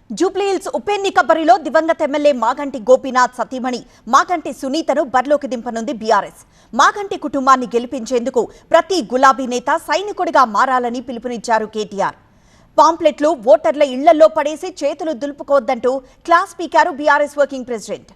జూబ్లీహిల్స్ ఉప ఎన్నిక బరిలో దివంగత ఎమ్మెల్యే మాగంటి గోపీనాథ్ సతీమణి మాగంటి సునీతను బరిలోకి దింపనుంది బీఆర్ఎస్. మాగంటి కుటుంబాన్ని గెలిపించేందుకు ప్రతి గులాబీ నేత సైనికుడిగా మారాలని పిలుపునిచ్చారు కేటీఆర్. పాంప్లెట్లు ఓటర్ల ఇళ్లలో పడేసి చేతులు దులుపుకోవద్దంటూ క్లాస్ పీకారు బీఆర్ఎస్ వర్కింగ్ ప్రెసిడెంట్.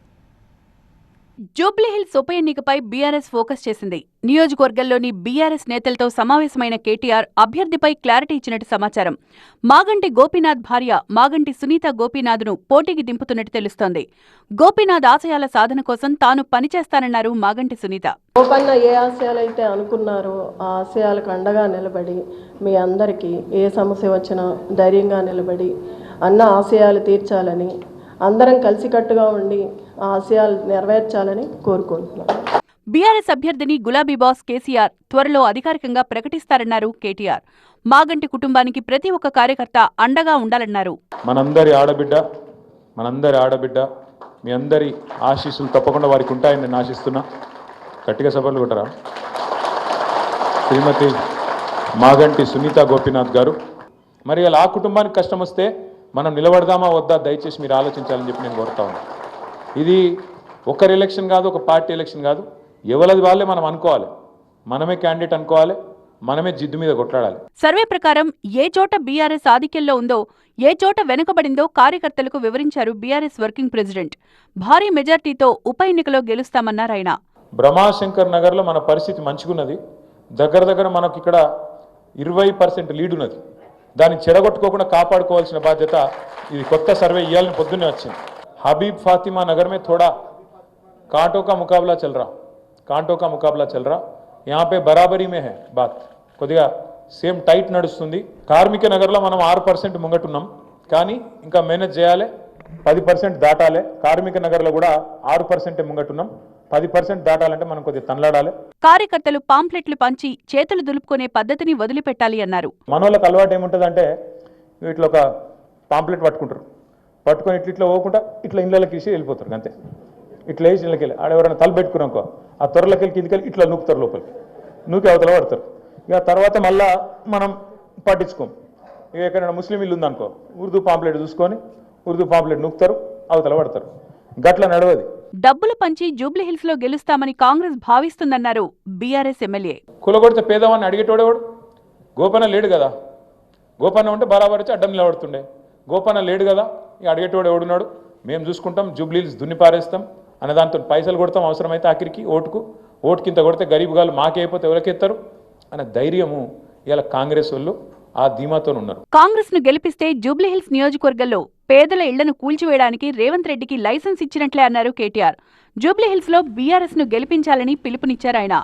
జూబ్లీహిల్స్ ఉప ఎన్నికపై బీఆర్ఎస్ ఫోకస్ చేసింది. నియోజకవర్గంలోని బీఆర్ఎస్ నేతలతో సమావేశమైన కేటీఆర్ అభ్యర్థిపై క్లారిటీ ఇచ్చినట్టు సమాచారం. మాగంటి గోపీనాథ్ భార్య మాగంటి సునీత గోపీనాథ్ను పోటీకి దింపుతున్నట్టు తెలుస్తోంది. గోపీనాథ్ ఆశయాల సాధన కోసం తాను పనిచేస్తానన్నారు మాగంటి సునీత. గోపన్న ఏ ఆశయాలైతే అనుకున్నారో ఆ ఆశయాలకు అండగా నిలబడి మీ అందరికీ ఏ సమస్య వచ్చినా ధైర్యంగా నిలబడి అన్న ఆశయాలు తీర్చాలని, అందరం కలిసికట్టుగా ఉండి ఆ ఆశయాలు నెరవేర్చాలని కోరుకుంటున్నాను. బీఆర్ఎస్ అభ్యర్థిని గులాబీ బాస్ కేసీఆర్ త్వరలో అధికారికంగా ప్రకటిస్తారన్నారు కేటీఆర్. మాగంటి కుటుంబానికి ప్రతి ఒక్క కార్యకర్త అండగా ఉండాలన్నారు. మనందరి ఆడబిడ్డ మీ అందరి ఆశీస్సులు తప్పకుండా వారికి ఉంటాయని నేను ఆశిస్తున్నా. గట్టిగా సభలు కొట్టరా. శ్రీమతి మాగంటి సునీత గోపీనాథ్ గారు, మరి అలా ఆ కుటుంబానికి కష్టం వస్తే మనం నిలబడదామా వద్దా దయచేసి మీరు ఆలోచించాలని చెప్పి నేను కోరుతా ఉన్నాను. ఇది ఒకరి ఎలక్షన్ కాదు, ఒక పార్టీ ఎలక్షన్ కాదు. ఎవరిది వాళ్ళే మనం అనుకోవాలి, మనమే క్యాండిడేట్ అనుకోవాలి, మనమే జిద్దు మీద కొట్లాడాలి. సర్వే ప్రకారం ఏ చోట బీఆర్ఎస్ ఆధిక్యంలో ఉందో, ఏ చోట వెనుకబడిందో కార్యకర్తలకు వివరించారు బీఆర్ఎస్ వర్కింగ్ ప్రెసిడెంట్. భారీ మెజార్టీతో ఉప ఎన్నికలో గెలుస్తామన్నారు ఆయన. బ్రహ్మాశంకర్ నగర్లో మన పరిస్థితి మంచిగున్నది. దగ్గర మనకు ఇక్కడ 20% లీడ్ ఉన్నది. దాన్ని చెడగొట్టుకోకుండా కాపాడుకోవాల్సిన బాధ్యత ఇది కొత్త సర్వే ఇవ్వాలని పొద్దున్నే వచ్చింది. हबीब फातिमा नगर में थोड़ा कांटों का मुकाबला चल रहा यहाँ पे बराबरी में है बात కొద్దిగా సేమ్ టైట్ నడుస్తుంది. కార్మిక నగర్లో మనం 6% ముంగటున్నాం, కానీ ఇంకా మేనేజ్ చేయాలి. 10% దాటాలి. కార్మిక నగర్లో కూడా 6% ముంగటున్నాం. 10% దాటాలంటే మనం కొద్దిగా తనలాడాలి. కార్యకర్తలు పాంప్లెట్లు పంచి చేతులు దులుపుకునే పద్ధతిని వదిలిపెట్టాలి అన్నారు. మనోళ్ళకి అలవాటు ఏముంటుందంటే వీటిలో ఒక పాంప్లెట్ పట్టుకొని ఇట్లా పోకుండా ఇట్లా ఇళ్ళకి వేసి వెళ్ళిపోతారు. అంతే, ఇట్లా వేసి ఇళ్ళకి వెళ్ళి ఆడెవరైనా తల పెట్టుకున్నాకో ఆ త్వరలోకి వెళ్ళి కిందికి వెళ్ళి ఇట్లా నూకుతారు, లోపలికి నూకి అవతల పడతారు. ఇక తర్వాత మళ్ళా మనం పట్టించుకోం. ఇక ఎక్కడైనా ముస్లిం ఇల్లు ఉందనుకో ఉర్దూ పాంప్లెట్ చూసుకొని ఉర్దూ పాంప్లెట్ నూకుతారు, అవతల పడతారు. గట్ల నడవది. డబ్బులు పంచి జూబ్లీహిల్స్ లో గెలుస్తామని కాంగ్రెస్ భావిస్తుందన్నారు బీఆర్ఎస్ ఎమ్మెల్యే. కులగొడితే పేదవాడిని అడిగేటోడేవాడు. గోపన్న లేడు కదా, గోపన్న ఉంటే బరాబర్ వచ్చి అడ్డం నిలబడుతుండే. గోపన్న లేడు కదా, ఇక అడిగేటోడు ఎవడున్నాడు, మేము చూసుకుంటాం, జూబ్లీహిల్స్ దున్ని పారేస్తాం అనే దాంతో పైసలు కొడతాం, అవసరమైతే ఆఖరికి ఓటుకింత కొడితే గరీబ్ గాలు మాకే అయిపోతే ఎవరికెత్తారు అనే ధైర్యము ఇలా కాంగ్రెస్ వాళ్ళు ఆ ధీమాతో ఉన్నారు. కాంగ్రెస్ ను గెలిపిస్తే జూబ్లీహిల్స్ నియోజకవర్గంలో పేదల ఇళ్లను కూల్చివేయడానికి రేవంత్ రెడ్డికి లైసెన్స్ ఇచ్చినట్లే అన్నారు కేటీఆర్. జూబ్లీహిల్స్ లో బీఆర్ఎస్ ను గెలిపించాలని పిలుపునిచ్చారు ఆయన.